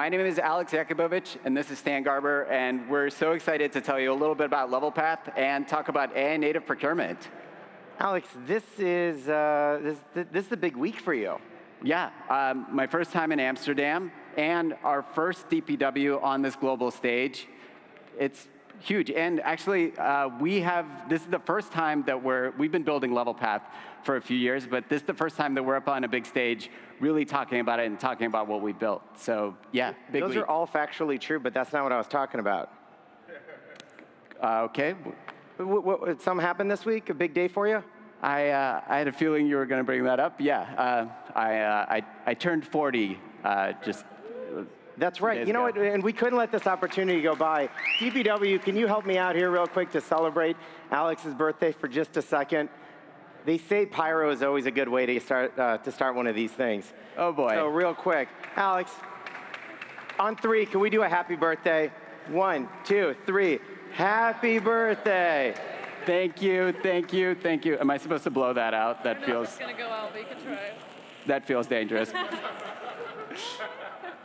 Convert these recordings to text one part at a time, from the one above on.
My name is Alex Yakubovich, and this is Stan Garber, and we're so excited to tell you a little bit about Levelpath and talk about AI native procurement. Alex, this is a big week for you. Yeah, my first time in Amsterdam, and our first DPW on this global stage. It's huge, and actually, this is the first time that we've been building Levelpath for a few years, but this is the first time that we're up on a big stage really talking about it and talking about what we built. So yeah, big Those week. are all factually true, but that's not what I was talking about. Okay. Something happened this week? A big day for you? I had a feeling you were going to bring that up. Yeah, I turned 40 just. That's right. You know what? And we couldn't let this opportunity go by. DPW, can you help me out here real quick to celebrate Alex's birthday for just a second? They say pyro is always a good way to start one of these things. Oh boy. So real quick, Alex, on 3, can we do a happy birthday? 1, 2, 3. Happy birthday. Thank you, thank you, thank you. Am I supposed to blow that out? That feels. It's gonna go out, but you can try. That feels dangerous.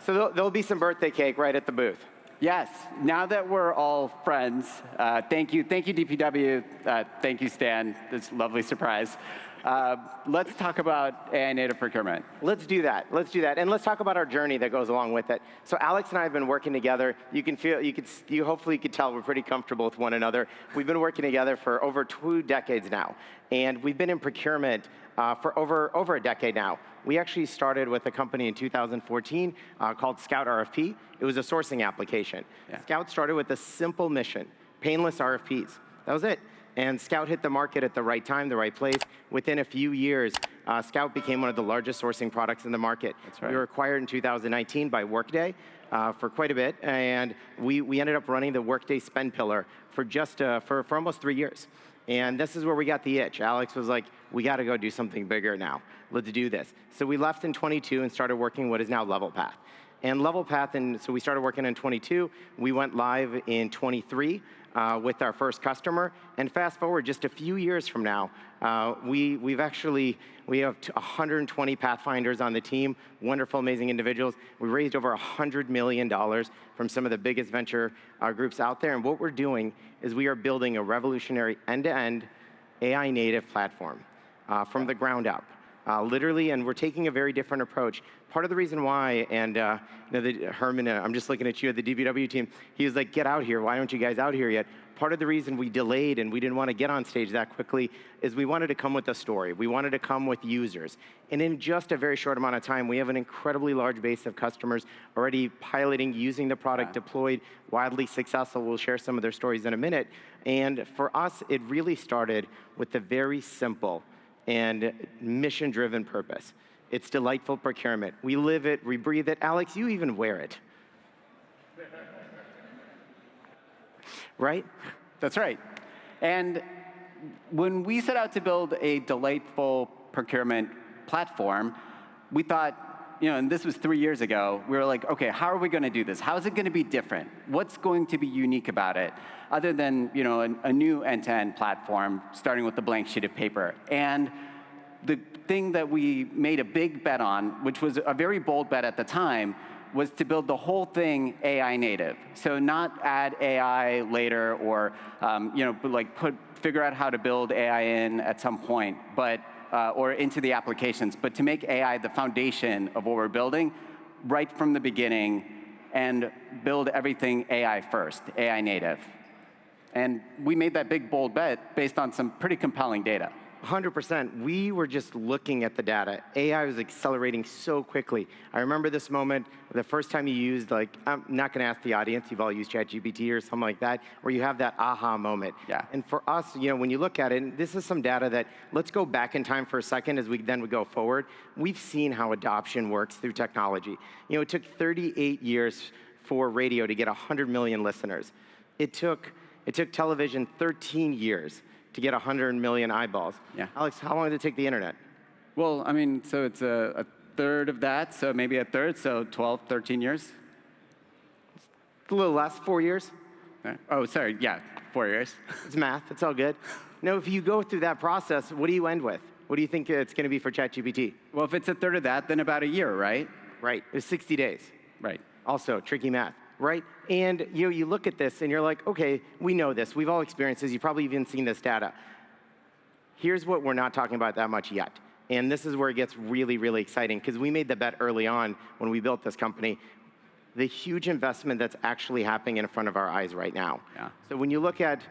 So there'll be some birthday cake right at the booth. Yes. Now that we're all friends, thank you, DPW. Thank you, Stan. It's a lovely surprise. Let's talk about AI native procurement. Let's do that. And let's talk about our journey that goes along with it. So Alex and I have been working together. You hopefully could tell we're pretty comfortable with one another. We've been working together for over 2 decades now. And we've been in procurement for over a decade now. We actually started with a company in 2014 called Scout RFP. It was a sourcing application. Yeah. Scout started with a simple mission, painless RFPs. That was it. And Scout hit the market at the right time, the right place. Within a few years, Scout became one of the largest sourcing products in the market. That's right. We were acquired in 2019 by Workday for quite a bit, and we ended up running the Workday spend pillar for for almost 3 years. And this is where we got the itch. Alex was like, we got to go do something bigger now. Let's do this. So we left in 22 and started working what is now Levelpath. And Levelpath, so we started working in 22. We went live in 23 with our first customer. And fast forward just a few years from now, we have 120 Pathfinders on the team, wonderful, amazing individuals. We raised over $100 million from some of the biggest venture groups out there. And what we're doing is we are building a revolutionary end-to-end AI native platform from the ground up. Literally, and we're taking a very different approach. Part of the reason why, and Herman, I'm just looking at you at the DPW team, he was like, get out here, why aren't you guys out here yet? Part of the reason we delayed and we didn't want to get on stage that quickly is we wanted to come with a story. We wanted to come with users. And in just a very short amount of time, we have an incredibly large base of customers already piloting, using the product, deployed, wildly successful. We'll share some of their stories in a minute. And for us, it really started with the very simple and mission-driven purpose. It's delightful procurement. We live it, we breathe it. Alex, you even wear it. Right? That's right. And when we set out to build a delightful procurement platform, we thought, and this was 3 years ago, we were like, okay, how are we going to do this? How is it going to be different? What's going to be unique about it, other than a new end-to-end platform, starting with the blank sheet of paper? And the thing that we made a big bet on, which was a very bold bet at the time, was to build the whole thing AI native. So not add AI later or figure out how to build AI in at some point, but or into the applications, but to make AI the foundation of what we're building right from the beginning and build everything AI first, AI native. And we made that big, bold bet based on some pretty compelling data. 100%. We were just looking at the data. AI was accelerating so quickly. I remember this moment, the first time you used, I'm not going to ask the audience, you've all used ChatGPT or something like that, where you have that aha moment. Yeah. And for us, when you look at it, and this is some data that, let's go back in time for a second as we go forward. We've seen how adoption works through technology. It took 38 years for radio to get 100 million listeners. It took television 13 years to get 100 million eyeballs. Yeah. Alex, how long did it take the internet? Well, so it's a third of that, so maybe a third, so 12, 13 years. A little less, 4 years. Oh, sorry, yeah, 4 years. It's math, it's all good. If you go through that process, what do you end with? What do you think it's going to be for ChatGPT? Well, if it's a third of that, then about a year, right? Right, it was 60 days. Right. Also, tricky math, right? And you look at this and you're like, okay, we know this. We've all experienced this. You've probably even seen this data. Here's what we're not talking about that much yet. And this is where it gets really, really exciting, because we made the bet early on when we built this company, the huge investment that's actually happening in front of our eyes right now. Yeah. So when you look at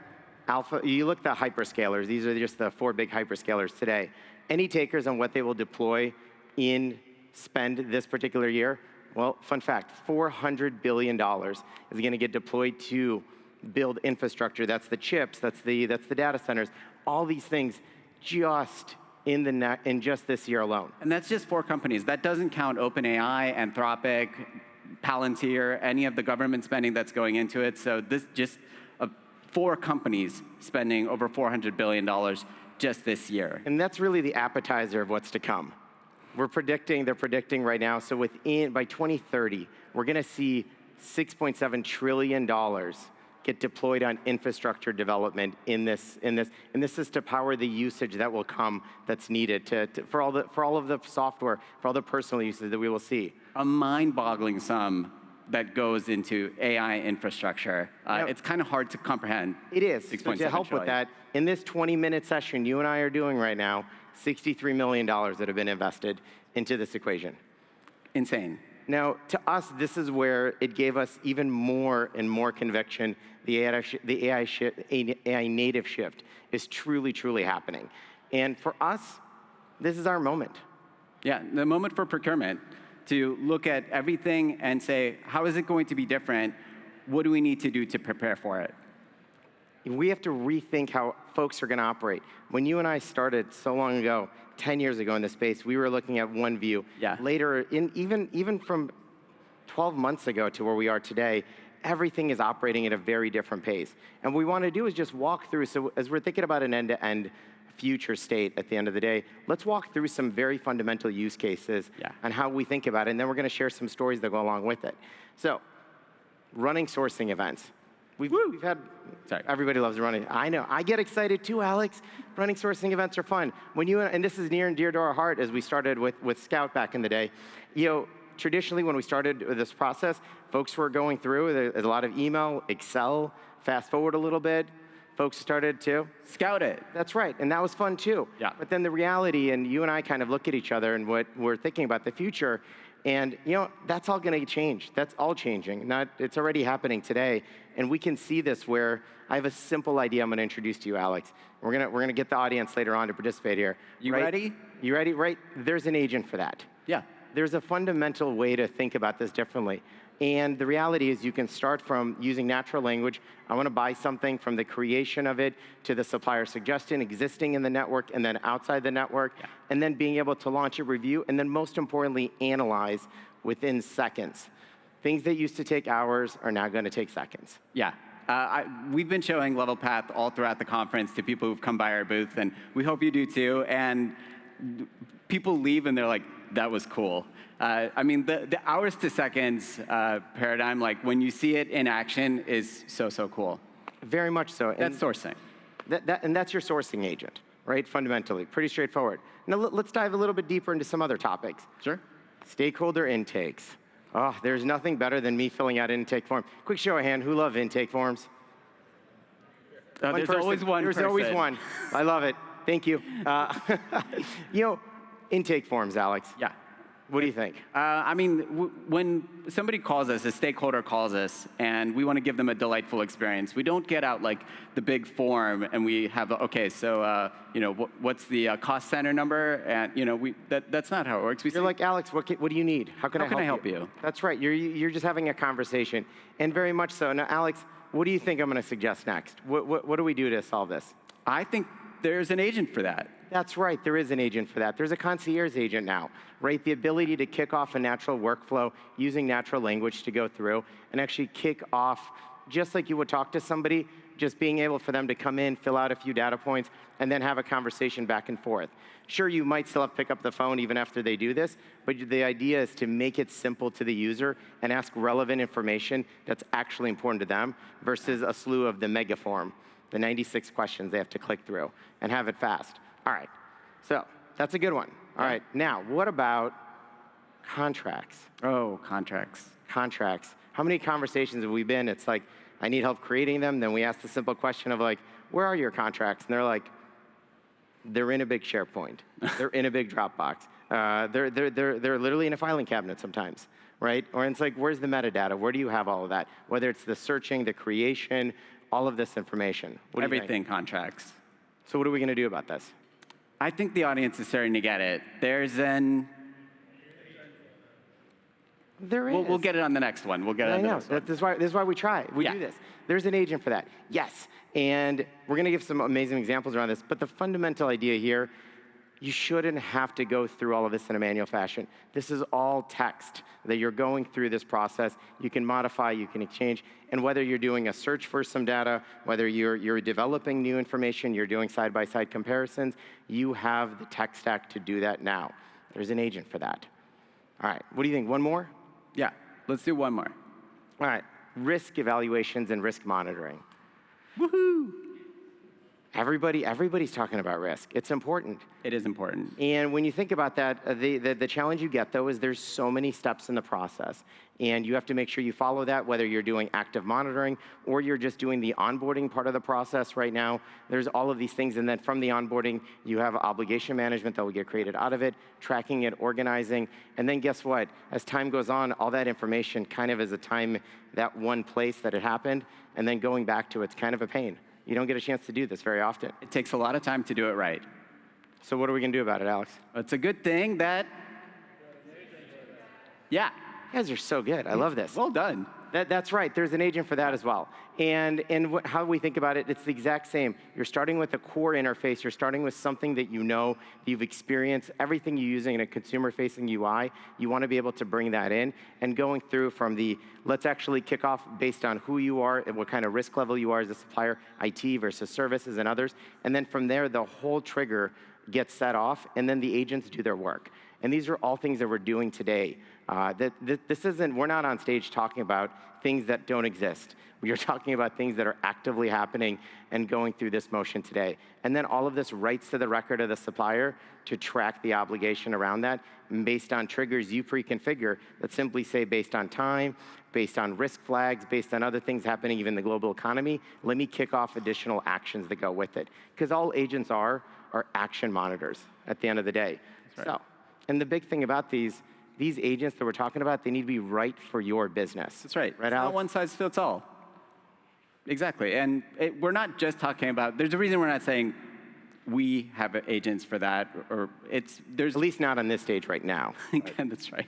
you look at the hyperscalers, these are just the 4 big hyperscalers today. Any takers on what they will deploy in spend this particular year? Well, fun fact, $400 billion is going to get deployed to build infrastructure. That's the chips, that's the data centers, all these things just in just this year alone. And that's just 4 companies. That doesn't count OpenAI, Anthropic, Palantir, any of the government spending that's going into it. So this just 4 companies spending over $400 billion just this year. And that's really the appetizer of what's to come. They're predicting right now, so by 2030, we're going to see $6.7 trillion get deployed on infrastructure development in this. And this is to power the usage that will come that's needed for all of the software, for all the personal uses that we will see. A mind-boggling sum that goes into AI infrastructure. It's kind of hard to comprehend. It is. So to help with that, in this 20-minute session you and I are doing right now, $63 million that have been invested into this equation. Insane. Now, to us, this is where it gave us even more and more conviction. The AI native shift is truly, truly happening. And for us, this is our moment. Yeah, the moment for procurement to look at everything and say, how is it going to be different? What do we need to do to prepare for it? We have to rethink how folks are going to operate. When you and I started so long ago, 10 years ago in this space, we were looking at one view. Yeah. Later, even from 12 months ago to where we are today, everything is operating at a very different pace. And what we want to do is just walk through. So as we're thinking about an end-to-end future state at the end of the day, let's walk through some very fundamental use cases on how we think about it. And then we're going to share some stories that go along with it. So running sourcing events. We've had, everybody loves running. I know, I get excited too, Alex. Running sourcing events are fun. And this is near and dear to our heart as we started with Scout back in the day. Traditionally when we started this process, folks were going through, there's a lot of email, Excel, fast forward a little bit, folks started to Scout it. That's right, and that was fun too. Yeah. But then the reality, and you and I kind of look at each other and what we're thinking about the future, and that's all going to change. That's all changing. It's already happening today, and we can see this where I have a simple idea I'm going to introduce to you, Alex. We're gonna get the audience later on to participate here. You ready? You ready? Right? There's an agent for that. Yeah. There's a fundamental way to think about this differently. And the reality is you can start from using natural language. I want to buy something, from the creation of it to the supplier suggestion, existing in the network and then outside the network, and then being able to launch a review, and then most importantly, analyze within seconds. Things that used to take hours are now going to take seconds. Yeah. We've been showing Levelpath all throughout the conference to people who've come by our booth, and we hope you do too. And people leave and they're like, that was cool. I mean, the hours to seconds paradigm, like when you see it in action, is so, so cool. Very much so. That's sourcing. And that's your sourcing agent, right? Fundamentally, pretty straightforward. Now let's dive a little bit deeper into some other topics. Sure. Stakeholder intakes. Oh, there's nothing better than me filling out an intake form. Quick show of hand, who love intake forms? There's always one person. There's always one. I love it. Thank you. Intake forms, Alex. Yeah. What do you think? I mean, when somebody calls us, a stakeholder calls us, and we want to give them a delightful experience, we don't get out like the big form and we have, okay, so what's the cost center number? And that's not how it works. You're like, Alex, what do you need? How can I help you? That's right. You're just having a conversation, and very much so. Now, Alex, what do you think I'm going to suggest next? What do we do to solve this? I think there's an agent for that. That's right, there is an agent for that. There's a concierge agent now, right? The ability to kick off a natural workflow using natural language to go through and actually kick off, just like you would talk to somebody, just being able for them to come in, fill out a few data points, and then have a conversation back and forth. Sure, you might still have to pick up the phone even after they do this, but the idea is to make it simple to the user and ask relevant information that's actually important to them versus a slew of the mega form, the 96 questions they have to click through, and have it fast. All right, so that's a good one. All right, now what about contracts? Oh, contracts. contracts. How many conversations have we been? It's like, I need help creating them. Then we ask the simple question of like, where are your contracts? And they're like, they're in a big SharePoint. They're in a big Dropbox. They're literally in a filing cabinet sometimes, right? Or it's like, where's the metadata? Where do you have all of that? Whether it's the searching, the creation, all of this information. What do you think? Everything contracts. So what are we going to do about this? I think the audience is starting to get it. There's an... There is. We'll get it on the next one. We'll get it on the next one. This is why we try. We Yeah. do this. There's an agent for that. Yes. And we're going to give some amazing examples around this. But the fundamental idea here, you shouldn't have to go through all of this in a manual fashion. This is all text that you're going through this process. You can modify, you can exchange. And whether you're doing a search for some data, whether you're developing new information, you're doing side-by-side comparisons, you have the tech stack to do that now. There's an agent for that. All right. What do you think? One more? Yeah, let's do one more. All right, risk evaluations and risk monitoring. Woohoo! Everybody's talking about risk. It's important. It is important. And when you think about that, the challenge you get, though, is there's so many steps in the process. And you have to make sure you follow that, whether you're doing active monitoring or you're just doing the onboarding part of the process right now. There's all of these things. And then from the onboarding, you have obligation management that will get created out of it, tracking it, organizing. And then guess what? As time goes on, all that information kind of is a time, that one place that it happened, and then going back to it's kind of a pain. You don't get a chance to do this very often. It takes a lot of time to do it right. So what are we going to do about it, Alex? It's a good thing that... Yeah. You guys are so good. I love this. Well done. That's right. There's an agent for that as well. And how we think about it, it's the exact same. You're starting with a core interface. You're starting with something that you know, you've experienced, everything you're using in a consumer-facing UI. You want to be able to bring that in and going through from the, let's actually kick off based on who you are and what kind of risk level you are as a supplier, IT versus services and others. And then from there, the whole trigger gets set off, and then the agents do their work. And these are all things that we're doing today. This isn't, we're not on stage talking about things that don't exist. We are talking about things that are actively happening and going through this motion today. And then all of this writes to the record of the supplier to track the obligation around that based on triggers you pre-configure that simply say based on time, based on risk flags, based on other things happening even in the global economy, let me kick off additional actions that go with it. Because all agents are action monitors at the end of the day. That's right. So, and the big thing about these agents that we're talking about, they need to be right for your business. That's right. Right, It's Alex? not one size fits all. Exactly. And we're not just talking about, there's a reason we're not saying we have agents for that, or there's At least not on this stage right now. That's right.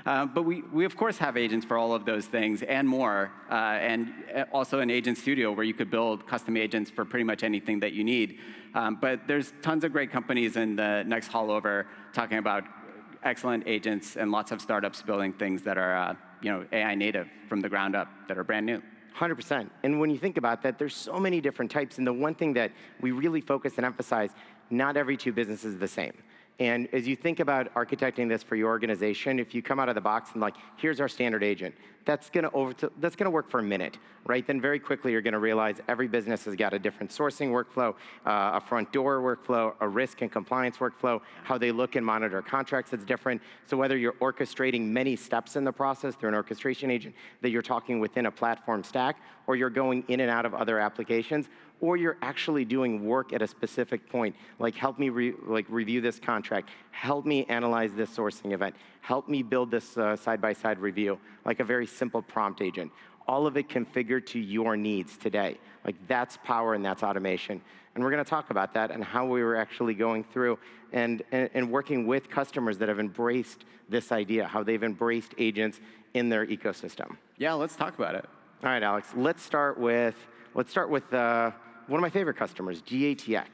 But we of course have agents for all of those things and more, and also an agent studio where you could build custom agents for pretty much anything that you need. But there's tons of great companies in the next hall over talking about excellent agents and lots of startups building things that are AI native from the ground up that are brand new. 100%. And when you think about that, there's so many different types. And the one thing that we really focus and emphasize, not every two businesses is the same. And as you think about architecting this for your organization, if you come out of the box and like, here's our standard agent, that's going to work for a minute, right? Then very quickly you're going to realize every business has got a different sourcing workflow, a front door workflow, a risk and compliance workflow, how they look and monitor contracts is different. So whether you're orchestrating many steps in the process through an orchestration agent that you're talking within a platform stack, or you're going in and out of other applications, or you're actually doing work at a specific point, like help me review this contract, help me analyze this sourcing event, help me build this side-by-side review, like a very simple prompt agent. All of it configured to your needs today. Like that's power and that's automation. And we're going to talk about that and how we were actually going through and working with customers that have embraced this idea, how they've embraced agents in their ecosystem. Yeah, let's talk about it. All right, Alex, let's start with one of my favorite customers, GATX.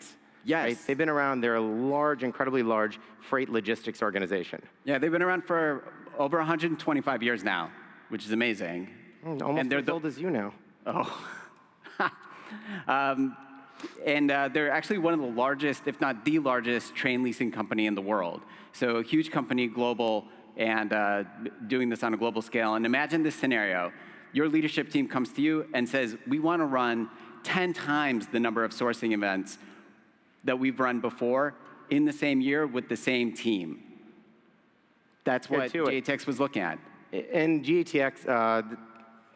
Yes. Right? They've been around. They're a large, incredibly large freight logistics organization. Yeah, they've been around for over 125 years now, which is amazing. Almost and they're as old as you now. Oh. And they're actually one of the largest, if not the largest, train leasing company in the world. So a huge company, global, and doing this on a global scale. And imagine this scenario. Your leadership team comes to you and says, we want to run 10 times the number of sourcing events that we've run before in the same year with the same team. That's what GATX was looking at. In GATX,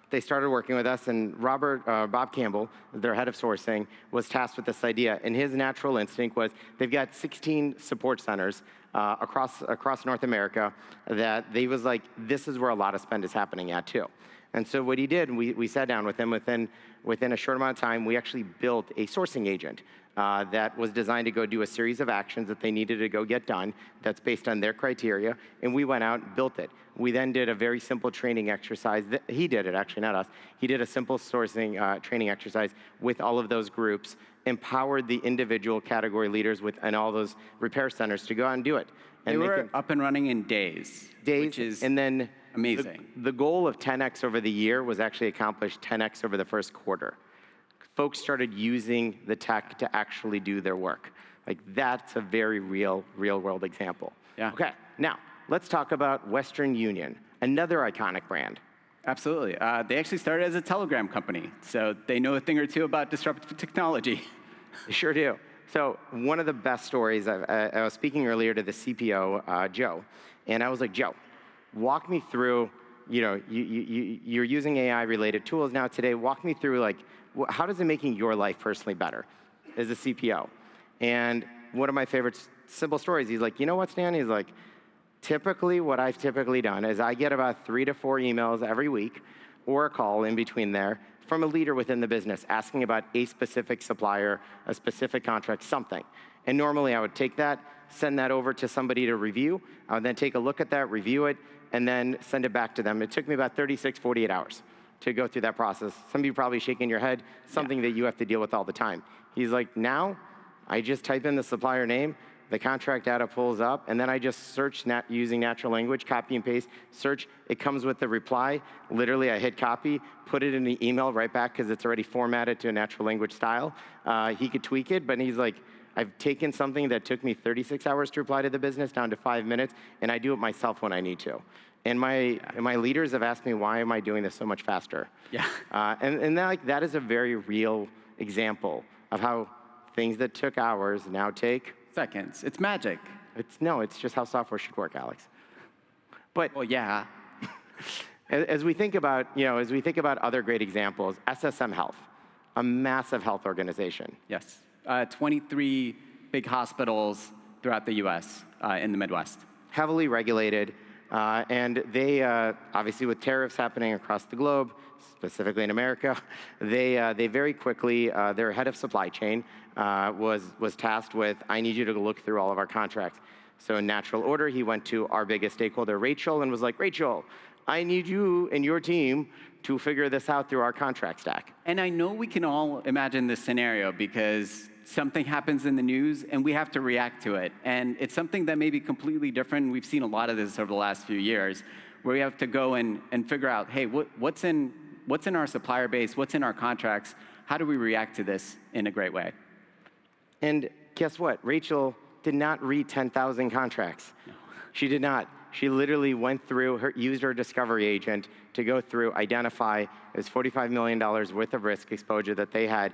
they started working with us, and Bob Campbell, their head of sourcing, was tasked with this idea. And his natural instinct was they've got 16 support centers across North America that they was like, this is where a lot of spend is happening at too. And so what he did, we sat down with him within a short amount of time. We actually built a sourcing agent that was designed to go do a series of actions that they needed to go get done that's based on their criteria, and we went out and built it. We then did a very simple training exercise. He did it, actually, not us. He did a simple sourcing training exercise with all of those groups, empowered the individual category leaders within all those repair centers to go out and do it. And they were up and running in days. Which is and then amazing. The goal of 10x over the year was actually accomplished 10x over the first quarter. Folks started using the tech to actually do their work. Like, that's a very real world example. Yeah. Okay, now, let's talk about Western Union, another iconic brand. Absolutely. They actually started as a telegram company, so they know a thing or two about disruptive technology. They sure do. So one of the best stories, I was speaking earlier to the CPO, Joe, and I was like, Joe, walk me through, you're using AI-related tools now today. Walk me through, like, how does it making your life personally better as a CPO? And one of my favorite simple stories, he's like, you know what, Stan? He's like, typically what I've typically done is I get about 3 to 4 emails every week or a call in between there from a leader within the business asking about a specific supplier, a specific contract, something. And normally I would take that, send that over to somebody to review. I would then take a look at that, review it, and then send it back to them. It took me about 36, 48 hours to go through that process. Some of you probably shaking your head, something that you have to deal with all the time. He's like, now I just type in the supplier name, the contract data pulls up, and then I just search using natural language, copy and paste, search, it comes with the reply. Literally, I hit copy, put it in the email right back because it's already formatted to a natural language style. He could tweak it, but he's like, I've taken something that took me 36 hours to reply to the business down to 5 minutes, and I do it myself when I need to. And my leaders have asked me, why am I doing this so much faster? Yeah. And that is a very real example of how things that took hours now take seconds. It's magic. It's just how software should work, Alex. But well, yeah. as we think about other great examples, SSM Health, a massive health organization. Yes. 23 big hospitals throughout the U.S. In the Midwest. Heavily regulated. And they, obviously with tariffs happening across the globe, specifically in America, they very quickly, their head of supply chain was tasked with, I need you to look through all of our contracts. So in natural order, he went to our biggest stakeholder, Rachel, and was like, Rachel, I need you and your team to figure this out through our contract stack. And I know we can all imagine this scenario because something happens in the news and we have to react to it. And it's something that may be completely different. We've seen a lot of this over the last few years where we have to go and figure out, hey, what's in our supplier base? What's in our contracts? How do we react to this in a great way? And guess what? Rachel did not read 10,000 contracts. No. She did not. She literally went through, used her discovery agent to go through, identify, it was $45 million worth of risk exposure that they had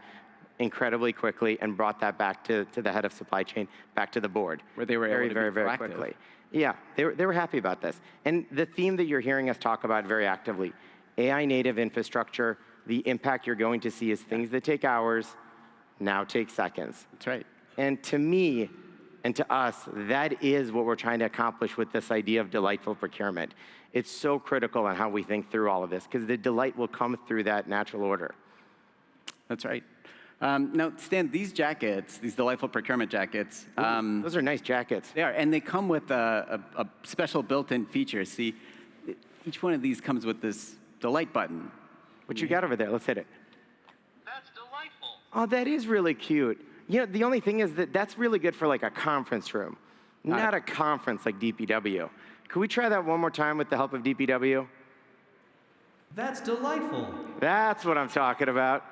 incredibly quickly and brought that back to the head of supply chain, back to the board. Where they were able to be very quickly. Yeah, they were happy about this. And the theme that you're hearing us talk about very actively, AI native infrastructure, the impact you're going to see is things that take hours now take seconds. That's right. And to me, and to us, that is what we're trying to accomplish with this idea of delightful procurement. It's so critical on how we think through all of this, because the delight will come through that natural order. That's right. Now, Stan, these jackets, these delightful procurement jackets. Those are nice jackets. They are, and they come with a special built-in feature. See, each one of these comes with this delight button. What you got over there? Let's hit it. That's delightful. Oh, that is really cute. You know, the only thing is that that's really good for like a conference room, not a conference like DPW. Could we try that one more time with the help of DPW? That's delightful. That's what I'm talking about.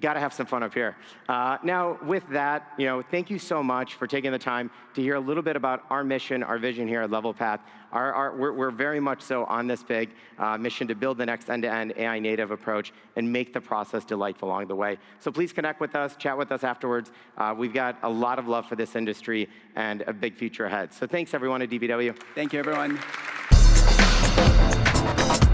Got to have some fun up here. Now, with that, thank you so much for taking the time to hear a little bit about our mission, our vision here at Levelpath. We're very much so on this big mission to build the next end-to-end AI native approach and make the process delightful along the way. So please connect with us, chat with us afterwards. We've got a lot of love for this industry and a big future ahead. So thanks, everyone at DPW. Thank you, everyone. delightful.